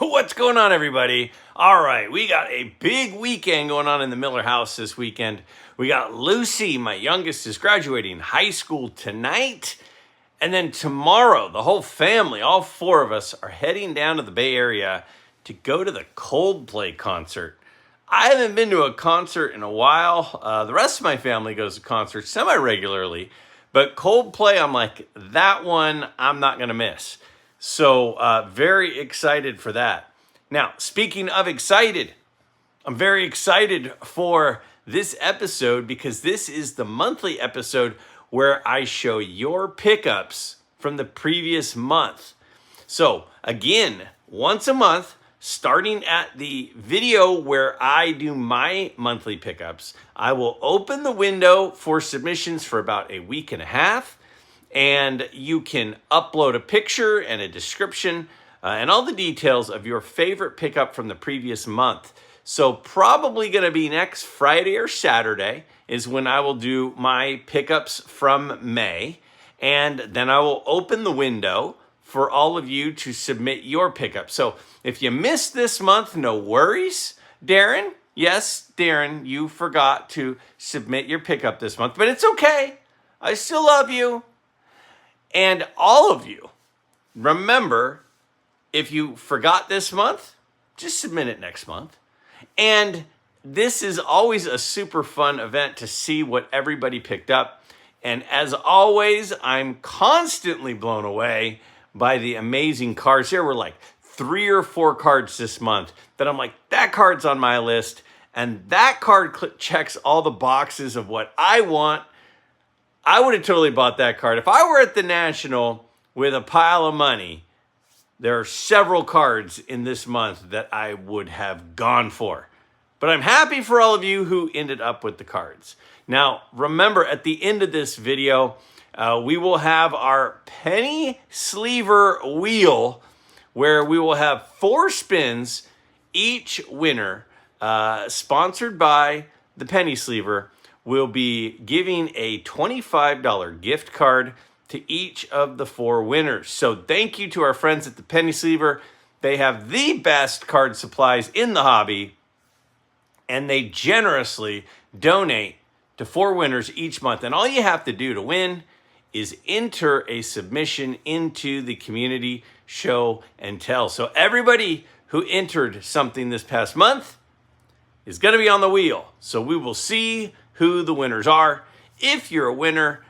What's going on, everybody? All right, we got a big weekend going on in the Miller house this weekend. We got Lucy, my youngest, is graduating high school tonight. And then tomorrow, the whole family, all four of us, are heading down to the Bay Area to go to the Coldplay concert. I haven't been to a concert in a while. The rest of my family goes to concerts semi-regularly. But Coldplay, I'm like, that one I'm not going to miss. So very excited for that. Now, speaking of excited, I'm very excited for this episode because this is the monthly episode where I show your pickups from the previous month. So again, once a month, starting at the video where I do my monthly pickups, I will open the window for submissions for about a week and a half. And you can upload a picture and a description and all the details of your favorite pickup from the previous month. So probably going to be next Friday or Saturday is when I will do my pickups from May. And then I will open the window for all of you to submit your pickup. So if you missed this month, no worries. Darren, yes, Darren, you forgot to submit your pickup this month, but it's okay. I still love you. And all of you, remember, if you forgot this month, just submit it next month. And this is always a super fun event to see what everybody picked up. And as always, I'm constantly blown away by the amazing cards. There were like 3 or 4 cards this month that I'm like, that card's on my list. And that card checks all the boxes of what I want. I would have totally bought that card. If I were at the National with a pile of money, there are several cards in this month that I would have gone for. But I'm happy for all of you who ended up with the cards. Now, remember, at the end of this video, we will have our penny sleever wheel where we will have 4 spins, each winner, sponsored by the penny sleever, will be giving a $25 gift card to each of the 4 winners. So thank you to our friends at the Penny Sleever. They have the best card supplies in the hobby, and they generously donate to 4 winners each month. And all you have to do to win is enter a submission into the community show and tell. So everybody who entered something this past month is going to be on the wheel. So we will see who the winners are. If you're a winner,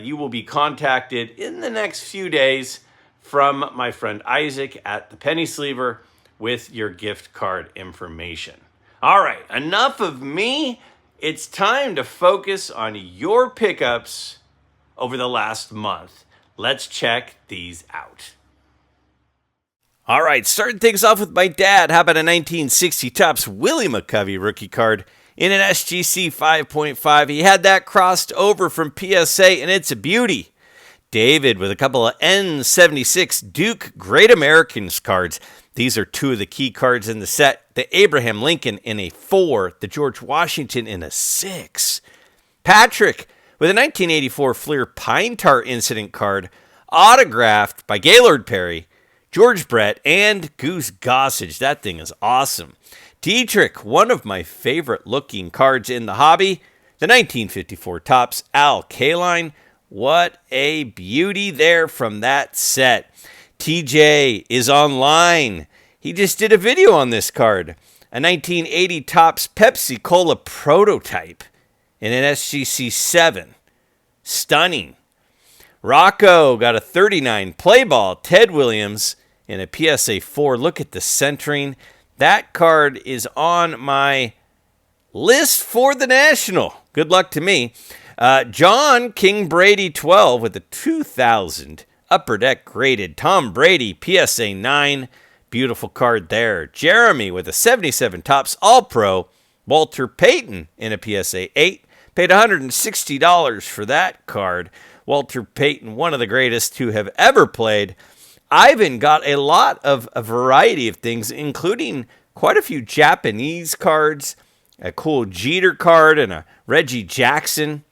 you will be contacted in the next few days from my friend Isaac at the Penny Sleever with your gift card information. All right, enough of me. It's time to focus on your pickups over the last month. Let's check these out. All right, starting things off with my dad. How about a 1960 Topps Willie Mays rookie card in an SGC 5.5. He had that crossed over from PSA, and it's a beauty. David with a couple of N76 Duke Great Americans cards. These are 2 of the key cards in the set. The Abraham Lincoln in a 4, the George Washington in a 6. Patrick with a 1984 Fleer Pine Tar Incident card, autographed by Gaylord Perry, George Brett, and Goose Gossage. That thing is awesome. Dietrich, one of my favorite looking cards in the hobby, the 1954 Topps Al Kaline. What a beauty there from that set. TJ is online. He just did a video on this card. A 1980 Topps Pepsi Cola prototype in an SGC 7. Stunning. Rocco got a 39 play ball Ted Williams in a PSA 4. Look at the centering. That card is on my list for the National. Good luck to me. John King Brady 12 with a 2000 Upper Deck graded Tom Brady PSA 9. Beautiful card there. Jeremy with a 77 Topps All-Pro. Walter Payton in a PSA 8. Paid $160 for that card. Walter Payton, one of the greatest to have ever played. Ivan got a lot of a variety of things, including quite a few Japanese cards, a cool Jeter card, and a Reggie Jackson.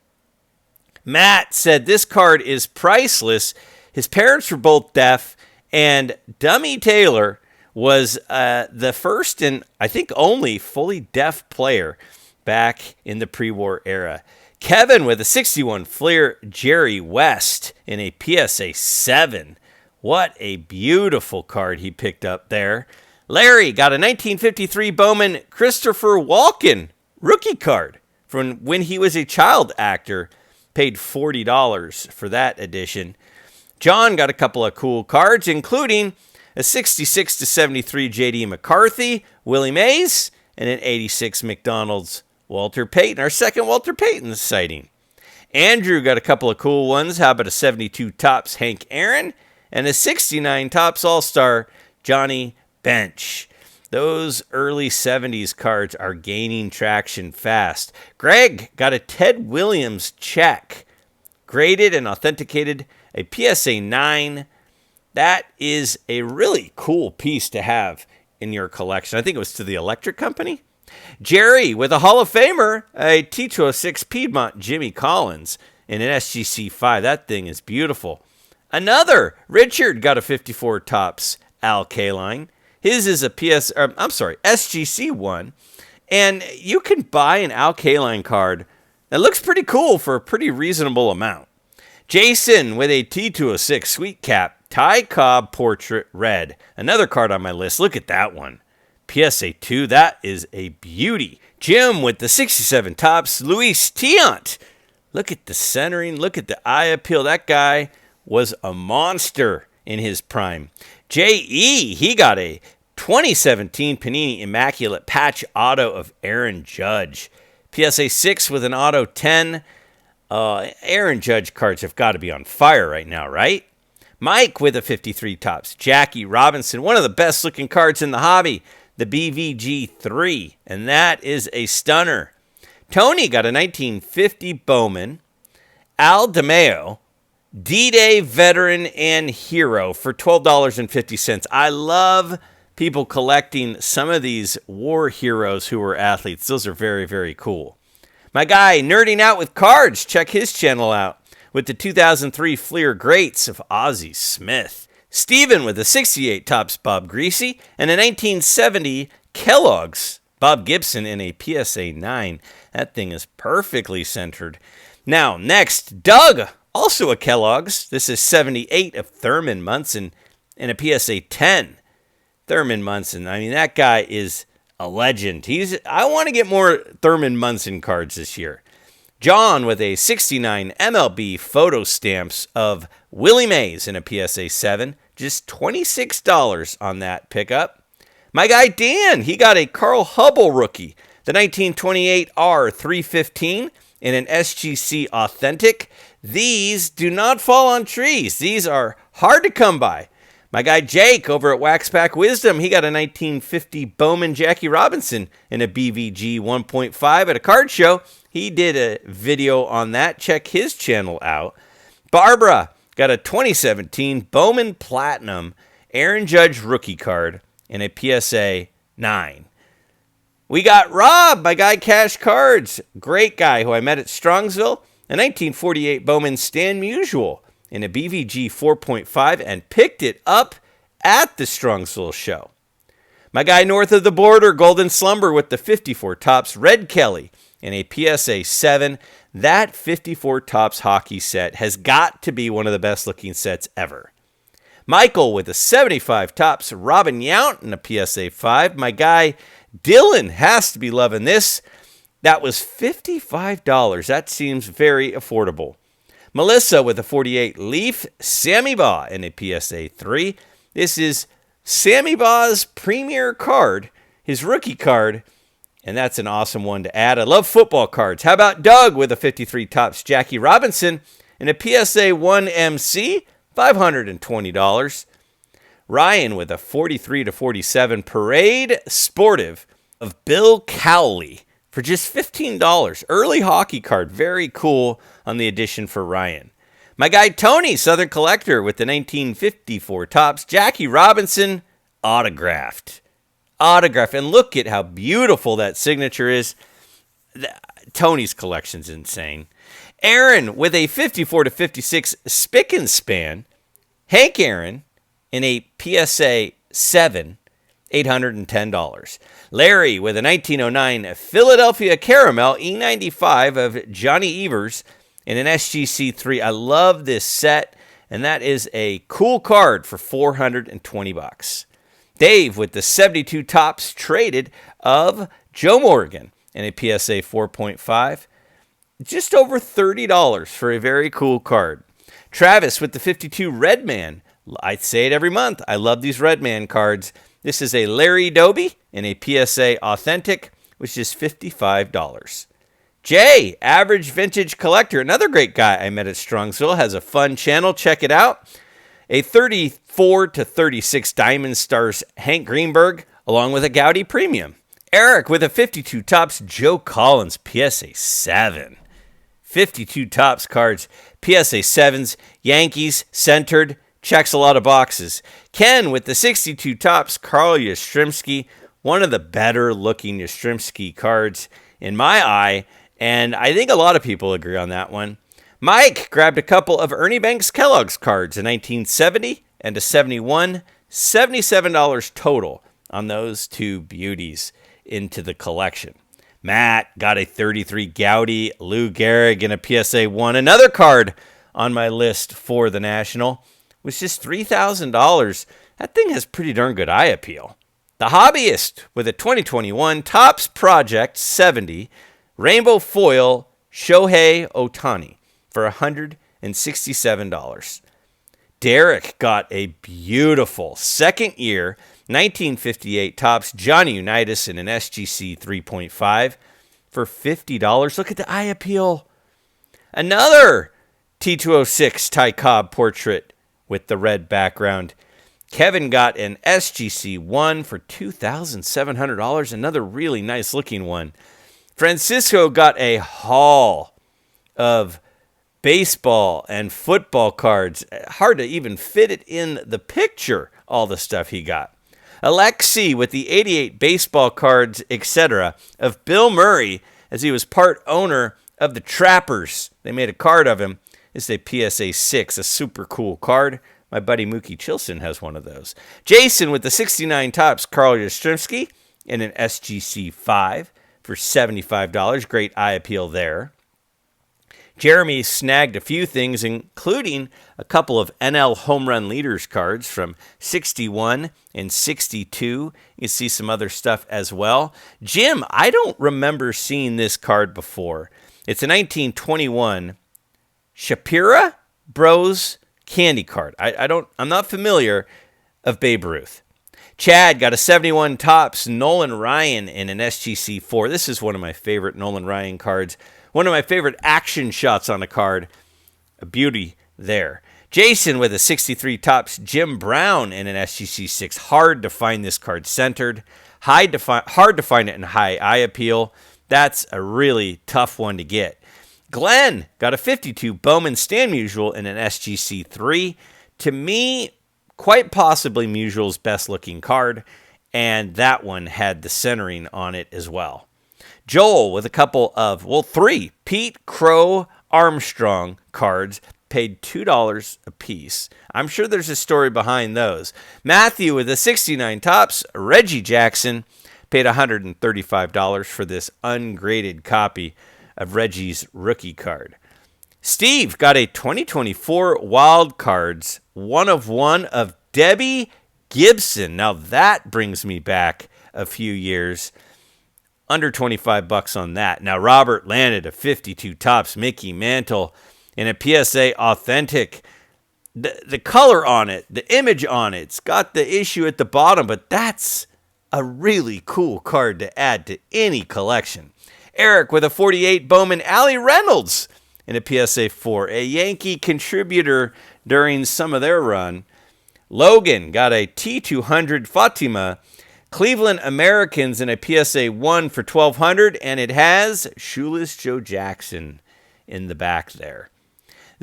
Matt said this card is priceless. His parents were both deaf, and Dummy Taylor was the first and I think only fully deaf player back in the pre-war era. Kevin with a 61 Fleer Jerry West in a PSA 7. What a beautiful card he picked up there. Larry got a 1953 Bowman Christopher Walken rookie card from when he was a child actor. Paid $40 for that edition. John got a couple of cool cards, including a 66-73 J.D. McCarthy, Willie Mays, and an 86 McDonald's Walter Payton, our second Walter Payton sighting. Andrew got a couple of cool ones. How about a 72 Topps Hank Aaron and a 69 Topps All-Star Johnny Bench. Those early 70s cards are gaining traction fast. Greg got a Ted Williams check, graded and authenticated, a PSA 9. That is a really cool piece to have in your collection. I think it was to the electric company. Jerry with a Hall of Famer, a T206 Piedmont Jimmy Collins in an SGC 5. That thing is beautiful. Another, Richard got a 54 Topps Al Kaline. His is a SGC 1. And you can buy an Al Kaline card that looks pretty cool for a pretty reasonable amount. Jason with a T206 Sweet Cap Ty Cobb Portrait Red. Another card on my list. Look at that one. PSA 2. That is a beauty. Jim with the 67 Topps Luis Tiant. Look at the centering. Look at the eye appeal. That guy was a monster in his prime. J.E. he got a 2017 Panini Immaculate Patch Auto of Aaron Judge. PSA 6 with an Auto 10. Aaron Judge cards have got to be on fire right now, right? Mike with a 53 Topps Jackie Robinson. One of the best looking cards in the hobby. The BVG 3. And that is a stunner. Tony got a 1950 Bowman Al DeMeo D-Day Veteran and Hero for $12.50. I love people collecting some of these war heroes who were athletes. Those are very, very cool. My guy, Nerding Out with Cards, check his channel out with the 2003 Fleer Greats of Ozzie Smith. Steven with the 68 Topps Bob Greasy and a 1970 Kellogg's Bob Gibson in a PSA 9. That thing is perfectly centered. Now, next, Doug, also a Kellogg's. This is 78 of Thurman Munson and a PSA 10. Thurman Munson, I mean, that guy is a legend. I want to get more Thurman Munson cards this year. John with a 69 MLB photo stamps of Willie Mays in a PSA 7. Just $26 on that pickup. My guy Dan, he got a Carl Hubble rookie, the 1928 R315 in an SGC Authentic. These do not fall on trees. These are hard to come by. My guy Jake over at Waxpack Wisdom, he got a 1950 Bowman Jackie Robinson in a BVG 1.5 at a card show. He did a video on that. Check his channel out. Barbara got a 2017 Bowman Platinum Aaron Judge rookie card in a PSA 9. We got Rob, my guy Cash Cards. Great guy who I met at Strongsville. A 1948 Bowman Stan Musial in a BVG 4.5 and picked it up at the Strongsville show. My guy north of the border, Golden Slumber with the 54 Topps Red Kelly in a PSA 7. That 54 Topps hockey set has got to be one of the best looking sets ever. Michael with a 75 Topps Robin Yount in a PSA 5. My guy Dylan has to be loving this. That was $55. That seems very affordable. Melissa with a 48 Leaf Sammy Baugh in a PSA 3. This is Sammy Baugh's premier card, his rookie card, and that's an awesome one to add. I love football cards. How about Doug with a 53 Topps Jackie Robinson in a PSA 1 MC, $520. Ryan with a 43-47 Parade Sportive of Bill Cowley for just $15. Early hockey card. Very cool on the edition for Ryan. My guy Tony, Southern Collector, with the 1954 Topps Jackie Robinson autographed. And look at how beautiful that signature is. Tony's collection's insane. Aaron with a 54-56 Spick and Span. Hank Aaron in a PSA 7. $810. Larry with a 1909 Philadelphia Caramel E95 of Johnny Evers in an SGC3. I love this set, and that is a cool card for $420. Dave with the 72 Topps Traded of Joe Morgan in a PSA 4.5. Just over $30 for a very cool card. Travis with the 52 Redman. I say it every month. I love these Redman cards. This is a Larry Doby in a PSA Authentic, which is $55. Jay, Average Vintage Collector, another great guy I met at Strongsville, has a fun channel. Check it out. A 34 to 36 Diamond Stars Hank Greenberg, along with a Gaudy Premium. Eric with a 52 Topps Joe Collins PSA 7. 52 Topps cards, PSA 7s, Yankees, centered, checks a lot of boxes. Ken with the 62 Topps Carl Yastrzemski, one of the better looking Yastrzemski cards in my eye, and I think a lot of people agree on that one. Mike grabbed a couple of Ernie Banks Kellogg's cards, a 1970 and a 71, $77 total on those two beauties into the collection. Matt got a 33 Gaudy Lou Gehrig in a PSA 1. Another card on my list for the National was just $3,000. That thing has pretty darn good eye appeal. The Hobbyist with a 2021 Topps Project 70 Rainbow Foil Shohei Ohtani for $167. Derek got a beautiful second year 1958 Topps Johnny Unitas in an SGC 3.5 for $50. Look at the eye appeal. Another T206 Ty Cobb portrait with the red background. Kevin got an SGC 1 for $2,700. Another really nice looking one. Francisco got a haul of baseball and football cards. Hard to even fit it in the picture, all the stuff he got. Alexi with the 88 baseball cards, etc. of Bill Murray, as he was part owner of the Trappers. They made a card of him. It's a PSA 6, a super cool card. My buddy Mookie Chilson has one of those. Jason with the 69 Topps Carl Yastrzemski in an SGC 5 for $75. Great eye appeal there. Jeremy snagged a few things, including a couple of NL Home Run Leaders cards from 61 and 62. You can see some other stuff as well. Jim, I don't remember seeing this card before. It's a 1921 Shapira Bros candy card. I'm not familiar of Babe Ruth. Chad got a 71 Topps Nolan Ryan in an SGC 4. This is one of my favorite Nolan Ryan cards. One of my favorite action shots on a card. A beauty there. Jason with a 63 Topps Jim Brown in an SGC 6. Hard to find this card centered. Hard to find it in high eye appeal. That's a really tough one to get. Glenn got a 52 Bowman Stan Musial in an SGC 3. To me, quite possibly Musial's best looking card. And that one had the centering on it as well. Joel with a couple of, three Pete Crow Armstrong cards, paid $2 a piece. I'm sure there's a story behind those. Matthew with a 69 Topps Reggie Jackson, paid $135 for this ungraded copy of Reggie's rookie card. Steve got a 2024 Wild Cards 1 of 1 of Debbie Gibson. Now that brings me back a few years. Under $25 on that. Now Robert landed a 52 Topps Mickey Mantle in a PSA Authentic. The color on it, the image on it's got the issue at the bottom, but that's a really cool card to add to any collection. Eric with a 48 Bowman Allie Reynolds in a PSA 4, a Yankee contributor during some of their run. Logan got a T200 Fatima Cleveland Americans in a PSA 1 for $1,200, and it has Shoeless Joe Jackson in the back there.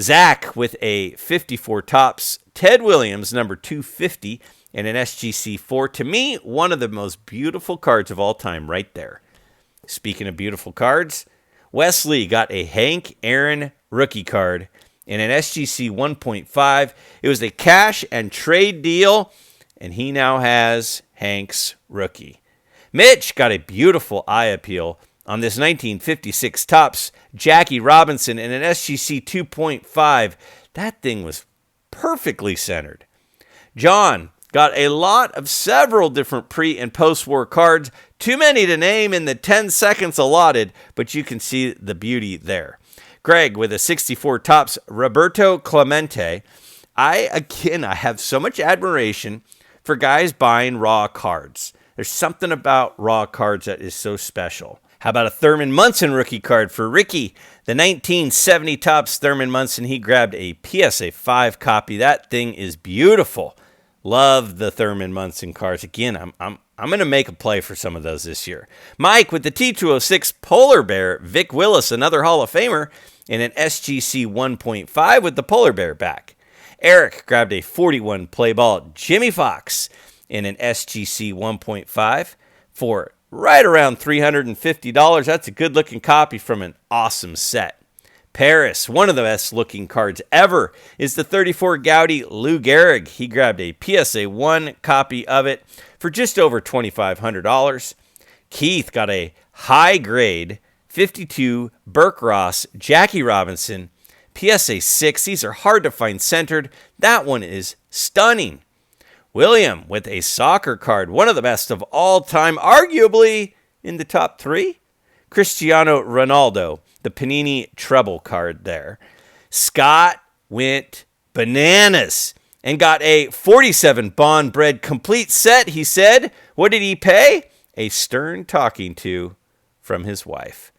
Zach with a 54 Topps Ted Williams number 250 and an SGC 4. To me, one of the most beautiful cards of all time right there. Speaking of beautiful cards, Wesley got a Hank Aaron rookie card in an SGC 1.5. It was a cash and trade deal, and he now has Hanks rookie. Mitch got a beautiful eye appeal on this 1956 Topps Jackie Robinson in an SGC 2.5. That thing was perfectly centered. John got a lot of several different pre- and post-war cards. Too many to name in the 10 seconds allotted, but you can see the beauty there. Greg with a 64 Topps Roberto Clemente. I have so much admiration for guys buying raw cards. There's something about raw cards that is so special. How about a Thurman Munson rookie card for Ricky? The 1970 Topps Thurman Munson. He grabbed a PSA 5 copy. That thing is beautiful. Love the Thurman Munson cards. Again, I'm going to make a play for some of those this year. Mike with the T206 Polar Bear. Vic Willis, another Hall of Famer, in an SGC 1.5 with the Polar Bear back. Eric grabbed a 41 play ball Jimmy Fox in an SGC 1.5 for right around $350. That's a good-looking copy from an awesome set. Paris, one of the best-looking cards ever, is the 34 Gaudy Lou Gehrig. He grabbed a PSA 1 copy of it for just over $2,500. Keith got a high-grade 52 Burke Ross Jackie Robinson PSA 6. These are hard to find centered. That one is stunning. William with a soccer card, one of the best of all time, arguably in the top 3. Cristiano Ronaldo, the Panini treble card there. Scott went bananas and got a 47 Bond Bread complete set. He said, what did he pay? A stern talking to from his wife.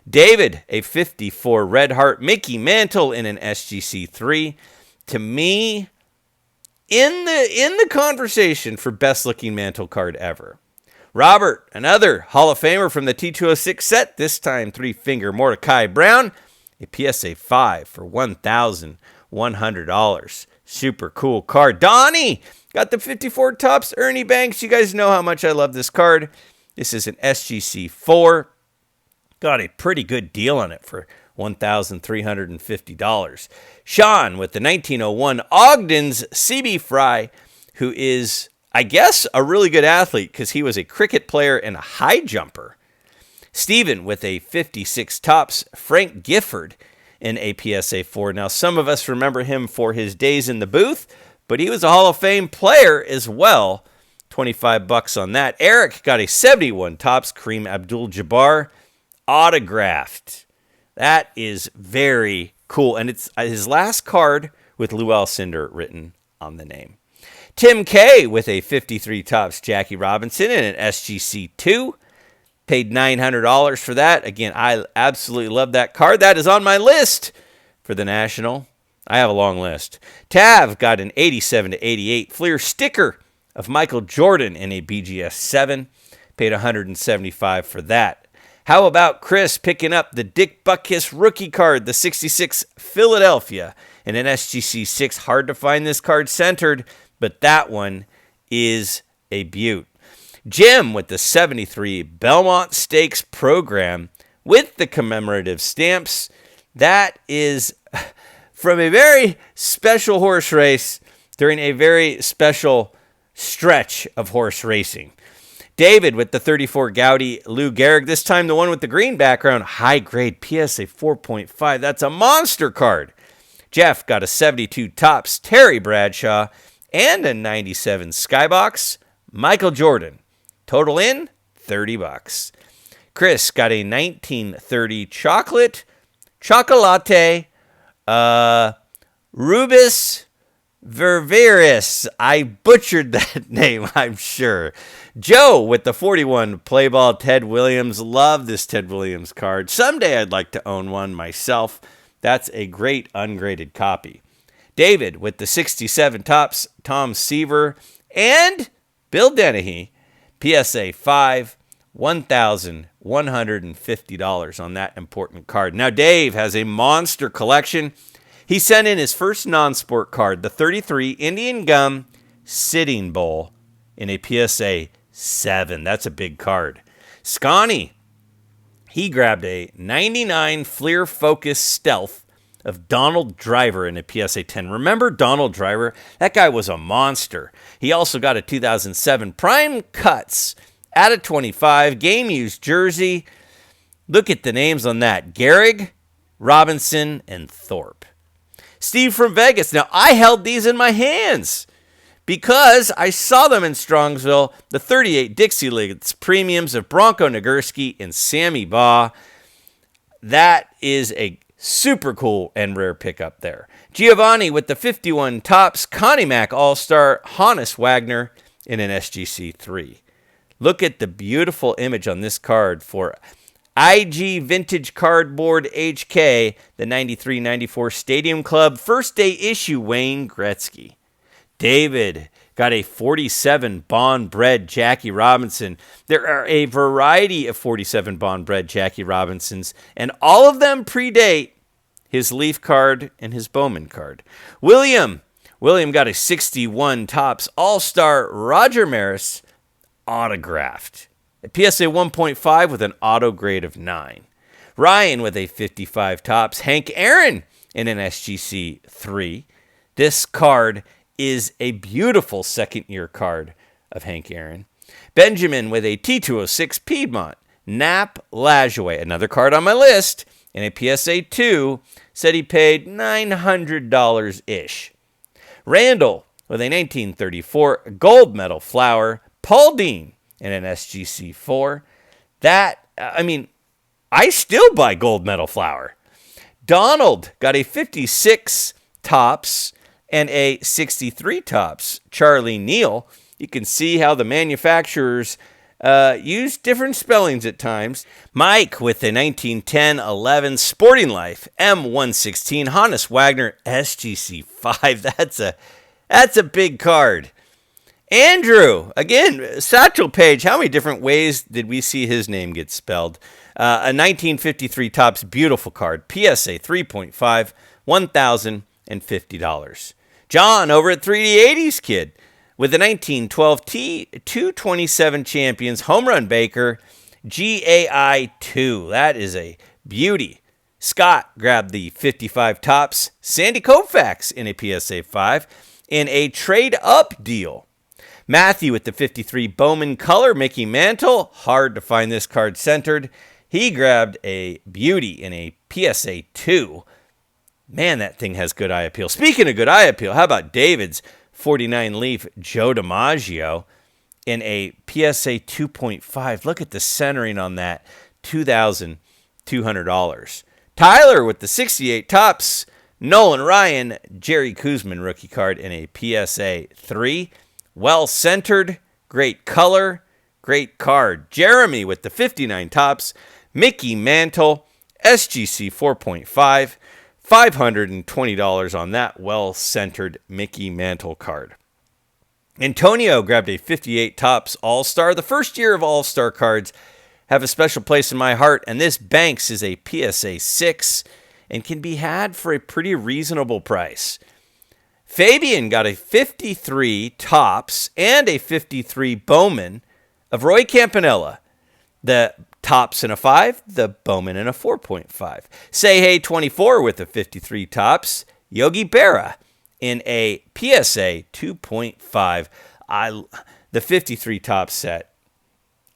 David, a 54 Red Heart Mickey Mantle in an SGC 3. To me, in the conversation for best looking Mantle card ever. Robert, another Hall of Famer from the T206 set, this time 3-finger Mordecai Brown, a PSA 5 for $1,100. Super cool card. Donnie got the 54 Topps Ernie Banks. You guys know how much I love this card. This is an SGC 4. Got a pretty good deal on it for $1,350. Sean with the 1901 Ogden's CB Fry, who is, I guess, a really good athlete because he was a cricket player and a high jumper. Stephen with a 56 Topps Frank Gifford in a PSA 4. Now, some of us remember him for his days in the booth, but he was a Hall of Fame player as well. $25 on that. Eric got a 71 Topps Kareem Abdul-Jabbar autographed. That is very cool. And it's his last card with Lou Alcindor written on the name. Tim K with a 53 Topps Jackie Robinson and an SGC 2. Paid $900 for that. Again, I absolutely love that card. That is on my list for the National. I have a long list. Tav got an 87/88 Fleer sticker of Michael Jordan in a BGS 7. Paid $175 for that. How about Chris picking up the Dick Butkus rookie card, the 66 Philadelphia, in an SGC 6. Hard to find this card centered, but that one is a beaut. Jim with the 73 Belmont Stakes program with the commemorative stamps. That is from a very special horse race during a very special stretch of horse racing. David with the 34 Gaudy Lou Gehrig, this time the one with the green background, high grade PSA 4.5. That's a monster card. Jeff got a 72 Topps Terry Bradshaw and a 97 Skybox Michael Jordan. Total in $30. Chris got a 1930 chocolate Rubus Ververis. I butchered that name, I'm sure. Joe with the 41 Playball Ted Williams. Love this Ted Williams card. Someday I'd like to own one myself. That's a great ungraded copy. David with the 67 Topps Tom Seaver and Bill Dennehy. PSA 5, $1,150 on that important card. Now, Dave has a monster collection. He sent in his first non-sport card, the 33 Indian Gum Sitting Bull in a PSA 7. That's a big card. Scotty, he grabbed a 99 Fleer Focus Stealth of Donald Driver in a PSA 10. Remember Donald Driver? That guy was a monster. He also got a 2007 Prime Cuts out of 25 game used jersey. Look at the names on that. Gehrig, Robinson, and Thorpe. Steve from Vegas. Now, I held these in my hands because I saw them in Strongsville, the 38 Dixie Leagues premiums of Bronco Nagurski and Sammy Baugh. That is a super cool and rare pickup there. Giovanni with the 51 Topps Connie Mack All-Star Hannes Wagner in an SGC3. Look at the beautiful image on this card for IG Vintage Cardboard HK, the 93-94 Stadium Club first day issue Wayne Gretzky. David got a 47 Bond Bred Jackie Robinson. There are a variety of 47 Bond Bred Jackie Robinsons, and all of them predate his Leaf card and his Bowman card. William got a 61 Topps All-Star Roger Maris autographed. A PSA 1.5 with an auto grade of 9. Ryan with a 55 Topps Hank Aaron in an SGC 3. This card is a beautiful second-year card of Hank Aaron. Benjamin with a T206 Piedmont Nap Lajoie, another card on my list, in a PSA 2, said he paid $900-ish. Randall with a 1934 Gold Medal Flower Paul Dean in an SGC 4. I still buy Gold Medal Flower. Donald got a 56 Topps and a 63 Topps Charlie Neal. You can see how the manufacturers use different spellings at times. Mike with the 1910-11 Sporting Life M116 Hannes Wagner SGC 5. That's a big card. Andrew, again, Satchel Paige. How many different ways did we see his name get spelled? A 1953 Topps beautiful card. PSA 3.5, $1,050. John over at 3D80s Kid with the 1912 T227 Champions Home Run Baker GAI 2. That is a beauty. Scott grabbed the 55 Topps Sandy Koufax in a PSA 5 in a trade-up deal. Matthew with the 53 Bowman Color Mickey Mantle. Hard to find this card centered. He grabbed a beauty in a PSA 2. Man, that thing has good eye appeal. Speaking of good eye appeal, how about David's 49 Leaf Joe DiMaggio in a PSA 2.5? Look at the centering on that. $2,200. Tyler with the 68 Topps Nolan Ryan Jerry Kuzman rookie card in a PSA 3. Well centered, great color, great card. Jeremy with the 59 Topps Mickey Mantle SGC 4.5. $520 on that well-centered Mickey Mantle card. Antonio grabbed a 58 Topps All-Star. The first year of All-Star cards have a special place in my heart, and this Banks is a PSA 6 and can be had for a pretty reasonable price. Fabian got a 53 Topps and a 53 Bowman of Roy Campanella. The Topps in a 5, the Bowman in a 4.5. Say Hey 24 with a 53 Topps, Yogi Berra in a PSA 2.5. The 53 Topps set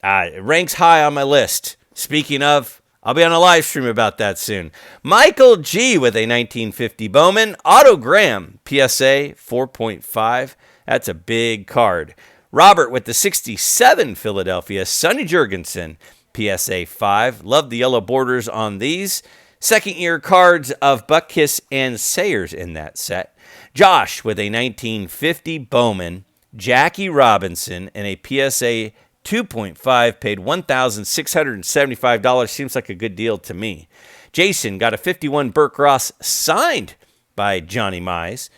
it ranks high on my list. Speaking of, I'll be on a live stream about that soon. Michael G with a 1950 Bowman, Otto Graham, PSA 4.5. That's a big card. Robert with the 67 Philadelphia, Sonny Jurgensen, PSA 5. Love the yellow borders on these. Second year cards of Buckkiss and Sayers in that set. Josh with a 1950 Bowman, Jackie Robinson, and a PSA 2.5, paid $1,675. Seems like a good deal to me. Jason got a 51 Burke Ross signed by Johnny Mize,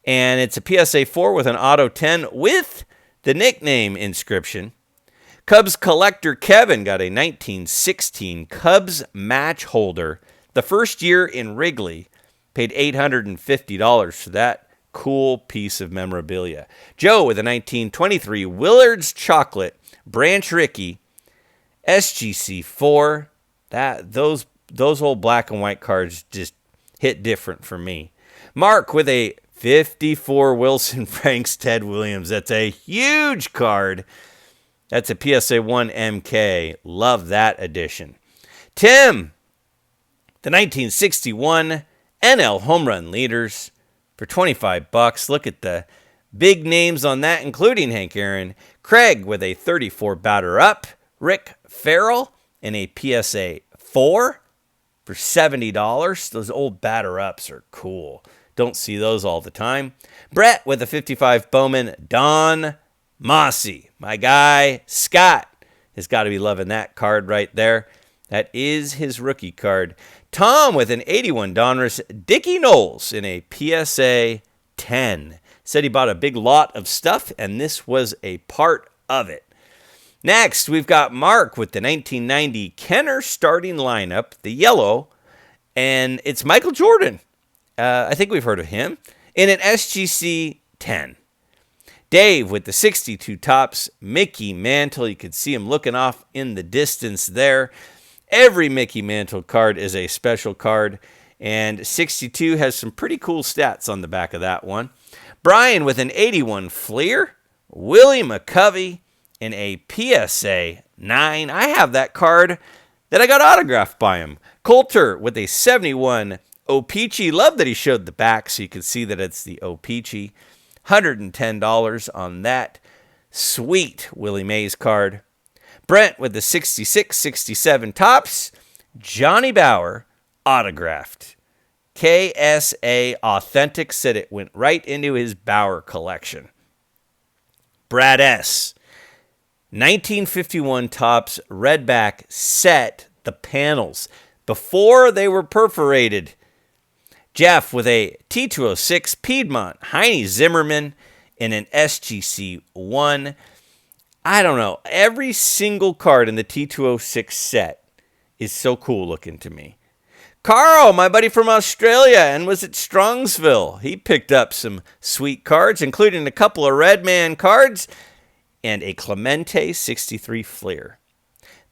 and it's a PSA 4 with an auto 10 with the nickname inscription. Cubs collector Kevin got a 1916 Cubs match holder. The first year in Wrigley, paid $850 for that cool piece of memorabilia. Joe with a 1923 Willard's Chocolate Branch Rickey SGC 4. Those old black and white cards just hit different for me. Mark with a 54 Wilson Franks Ted Williams. That's a huge card. That's a PSA 1 MK. Love that addition. Tim, the 1961 NL home run leaders for $25. Look at the big names on that, including Hank Aaron. Craig with a 34 batter up. Rick Farrell in a PSA 4 for $70. Those old batter ups are cool. Don't see those all the time. Brett with a 55 Bowman. Don Mossy, my guy Scott, has got to be loving that card right there. That is his rookie card. Tom with an 81 Donruss. Dickie Knowles in a PSA 10. Said he bought a big lot of stuff, and this was a part of it. Next, we've got Mark with the 1990 Kenner starting lineup, the yellow, and it's Michael Jordan. I think we've heard of him, in an SGC 10. Dave with the 62 Topps Mickey Mantle. You could see him looking off in the distance there. Every Mickey Mantle card is a special card, and 62 has some pretty cool stats on the back of that one. Brian with an 81 Fleer. Willie McCovey in a PSA 9. I have that card that I got autographed by him. Coulter with a 71 O-Pee-Chee. Love that he showed the back so you can see that it's the O-Pee-Chee. $110 on that sweet Willie Mays card. Brent with the 66, 67 Topps. Johnny Bauer autographed. KSA Authentic said it went right into his Bauer collection. Brad S. 1951 Topps Redback set the panels before they were perforated. Jeff with a T206 Piedmont Heine Zimmerman in an SGC 1. I don't know. Every single card in the T206 set is so cool looking to me. Carl, my buddy from Australia, and was at Strongsville. He picked up some sweet cards, including a couple of Redman cards and a Clemente 63 Fleer.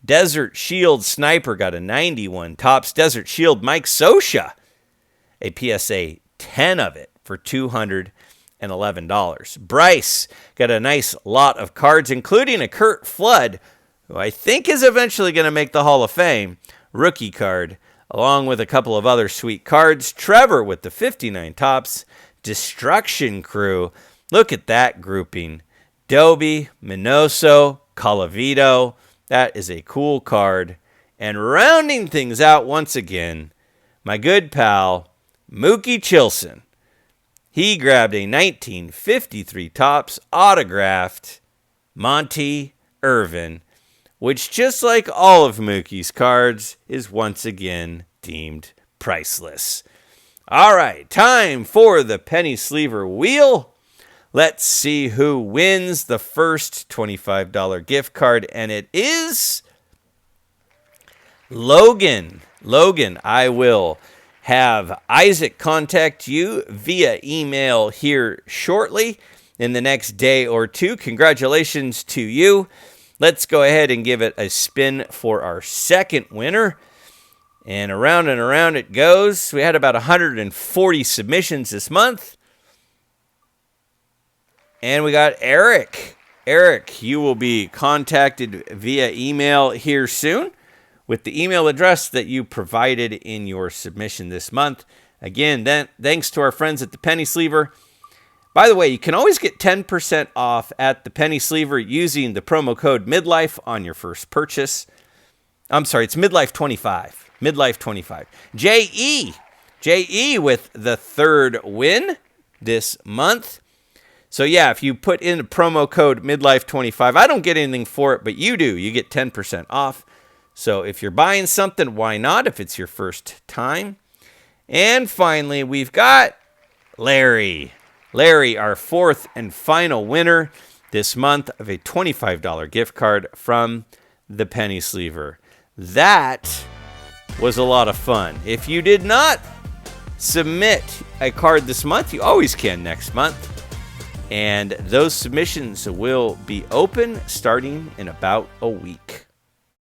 Desert Shield Sniper got a 91 Topps Desert Shield Mike Scioscia. A PSA 10 of it for $211. Bryce got a nice lot of cards, including a Kurt Flood, who I think is eventually going to make the Hall of Fame, rookie card, along with a couple of other sweet cards. Trevor with the 59 Topps Destruction Crew. Look at that grouping. Doby, Minoso, Colavito. That is a cool card. And rounding things out once again, my good pal, Mookie Chilson. He grabbed a 1953 Topps autographed Monty Irvin, which, just like all of Mookie's cards, is once again deemed priceless. All right, time for the penny sleever wheel. Let's see who wins the first $25 gift card, and it is Logan. Logan, I will have Isaac contact you via email here shortly in the next day or two. Congratulations to you. Let's go ahead and give it a spin for our second winner. And around it goes. We had about 140 submissions this month. And we got Eric. Eric, you will be contacted via email here soon with the email address that you provided in your submission this month. Again, thanks to our friends at the Penny Sleever. By the way, you can always get 10% off at the Penny Sleever using the promo code MidLife on your first purchase. I'm sorry, it's MidLife 25. MidLife 25. J.E. with the third win this month. So yeah, if you put in the promo code MidLife 25, I don't get anything for it, but you do. You get 10% off. So if you're buying something, why not if it's your first time? And finally, we've got Larry. Larry, our fourth and final winner this month of a $25 gift card from the Penny Sleever. That was a lot of fun. If you did not submit a card this month, you always can next month. And those submissions will be open starting in about a week.